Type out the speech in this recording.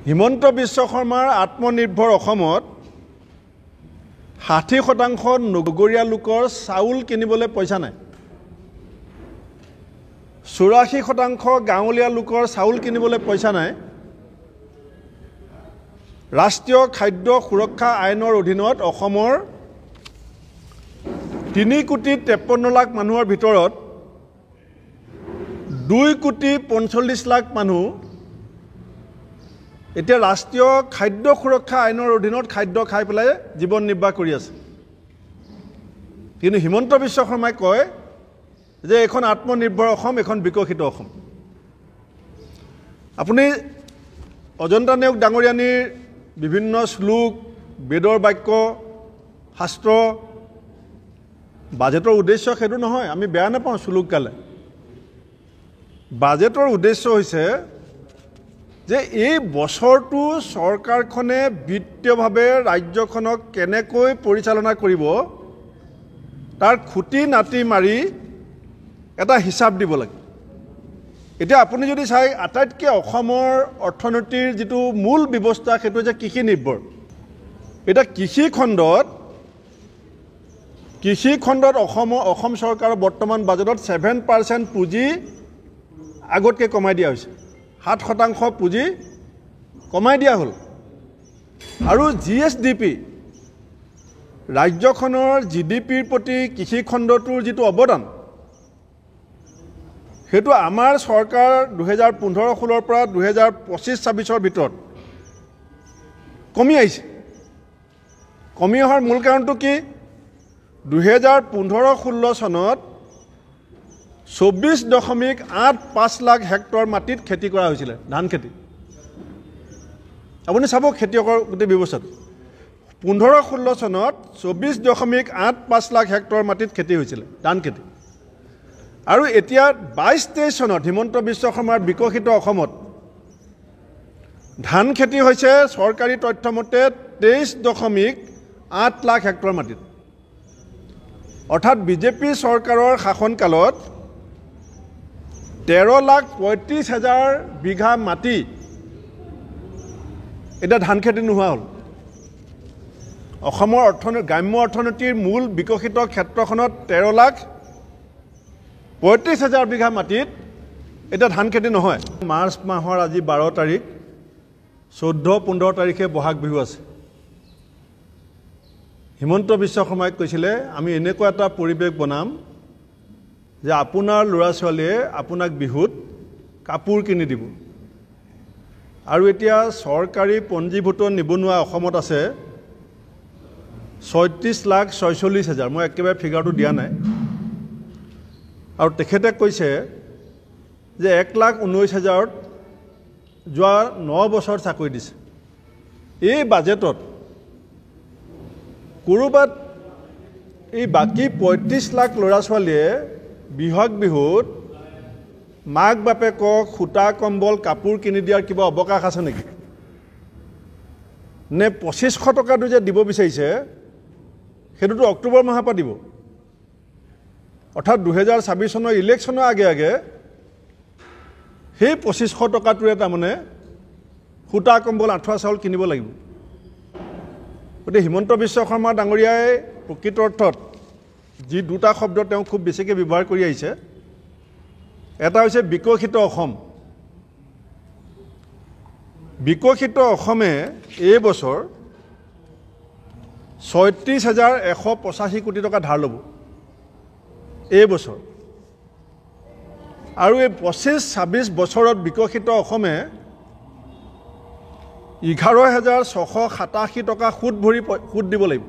হিমন্ত বিশ্ব শৰ্মাৰ আত্মনিৰ্ভৰ অসমত 60% নগৰীয়া লোকৰ চাউল কিনিবলৈ পইচা নাই। 84% গাঁৱলীয়া লোকৰ চাউল কিনিবলৈ পইচা নাই। ৰাষ্ট্ৰীয় খাদ্য সুৰক্ষা আইনৰ অধীনত অসমৰ 3,53,00,000 মানুহৰ ভিতৰত 2,45,00,000 মানুহ এতিয়া ৰাষ্ট্ৰীয় খাদ্য সুৰক্ষা আইনৰ অধীনত খাদ্য খাই পেলাই জীৱন নিৰ্বাহ কৰি আছে। কিন্তু হিমন্ত বিশ্ব শৰ্মাই কয় যে এখন আত্মনিৰ্ভৰ অসম, এখন বিকশিত অসম। আপুনি অজন্তা নেওগ ডাঙৰীয়ানীৰ বিভিন্ন শ্লোক, বেদৰ বাক্য, শাস্ত্ৰ, বাজেটৰ উদ্দেশ্য সেইটো নহয়, আমি বেয়া নাপাওঁ শ্লোক গালে। বাজেটৰ উদ্দেশ্য হৈছে যে এই বছৰটো চৰকাৰখনে বিত্তীয়ভাৱে ৰাজ্যখনক কেনেকৈ পৰিচালনা কৰিব তাৰ খুঁটি নাটি মাৰি এটা হিচাপ দিব লাগে। এতিয়া আপুনি যদি চাই আটাইতকৈ অসমৰ অৰ্থনীতিৰ যিটো মূল ব্যৱস্থা সেইটো হৈছে কৃষি নিৰ্ভৰ। এতিয়া কৃষি খণ্ডত অসম চৰকাৰৰ বৰ্তমান বাজেটত 7% পুঁজি আগতকৈ কমাই দিয়া হৈছে। 7% পুঁজি কমাই দিয়া হ'ল। আৰু GSDP ৰাজ্যখনৰ GDPৰ প্ৰতি কৃষি খণ্ডটোৰ যিটো অৱদান সেইটো আমাৰ চৰকাৰ 2015-16 পৰা 2025-26 ভিতৰত কমি আহিছে। কমি অহাৰ মূল কাৰণটো কি? 2015-16 চনত 24.85 লাখ হেক্টৰ মাটিত খেতি কৰা হৈছিলে, ধান খেতি। আপুনি চাব খেতিয়কৰ গোটেই ব্যৱস্থাটো। 15-16 চনত 24.85 লাখ হেক্টৰ মাটিত খেতি হৈছিলে, ধান খেতি। আৰু এতিয়া 22-23 চনত হিমন্ত বিশ্ব শৰ্মাৰ বিকশিত অসমত ধান খেতি হৈছে চৰকাৰী তথ্য মতে 23.8 লাখ হেক্টৰ মাটিত। অৰ্থাৎ বিজেপি চৰকাৰৰ শাসনকালত 13,35,000 বিঘা মাটি এতিয়া ধান খেতি নোহোৱা হ'ল। অসমৰ গ্ৰাম্য অৰ্থনীতিৰ মূল বিকশিত ক্ষেত্ৰখনত 13,35,000 বিঘা মাটিত এতিয়া ধান খেতি নহয়। মাৰ্চ মাহৰ আজি 12 তাৰিখ, 14-15 তাৰিখে বহাগ বিহু আছে। হিমন্ত বিশ্ব শৰ্মাই কৈছিলে আমি এনেকুৱা এটা পৰিৱেশ বনাম যে আপোনাৰ ল'ৰা ছোৱালীয়ে আপোনাক বিহুত কাপোৰ কিনি দিব। আৰু এতিয়া চৰকাৰী পঞ্জীভূত নিবনুৱা অসমত আছে 36,46,000। মই একেবাৰে ফিগাৰটো দিয়া নাই। আৰু তেখেতে কৈছে যে 1,19,000 যোৱা 9 বছৰ চাকৰি দিছে। এই বাজেটত ক'ৰবাত এই বাকী 35 লাখ ল'ৰা ছোৱালীয়ে বহাগ বিহুত মাক বাপেকক সূতা কম্বল কাপোৰ কিনি দিয়াৰ কিবা অৱকাশ আছে নেকি? নে 2,500 টকাটো যে দিব বিচাৰিছে সেইটোতো অক্টোবৰ মাহৰ পৰা দিব। অৰ্থাৎ 2026 চনৰ ইলেকশ্যনৰ আগে আগে সেই 2,500 টকাটোৰে তাৰমানে সূতা কম্বল আঁঠুৱা চাউল কিনিব লাগিব। গতিকে হিমন্ত বিশ্ব শৰ্মা ডাঙৰীয়াই প্ৰকৃত অৰ্থত যি দুটা শব্দ তেওঁ খুব বেছিকৈ ব্যৱহাৰ কৰি আহিছে, এটা হৈছে বিকশিত অসম। বিকশিত অসমে এই বছৰ 36,185 কোটি টকা ধাৰ ল'ব এই বছৰ। আৰু এই 25-26 বছৰত বিকশিত অসমে 11,687 টকা সুদ দিব লাগিব।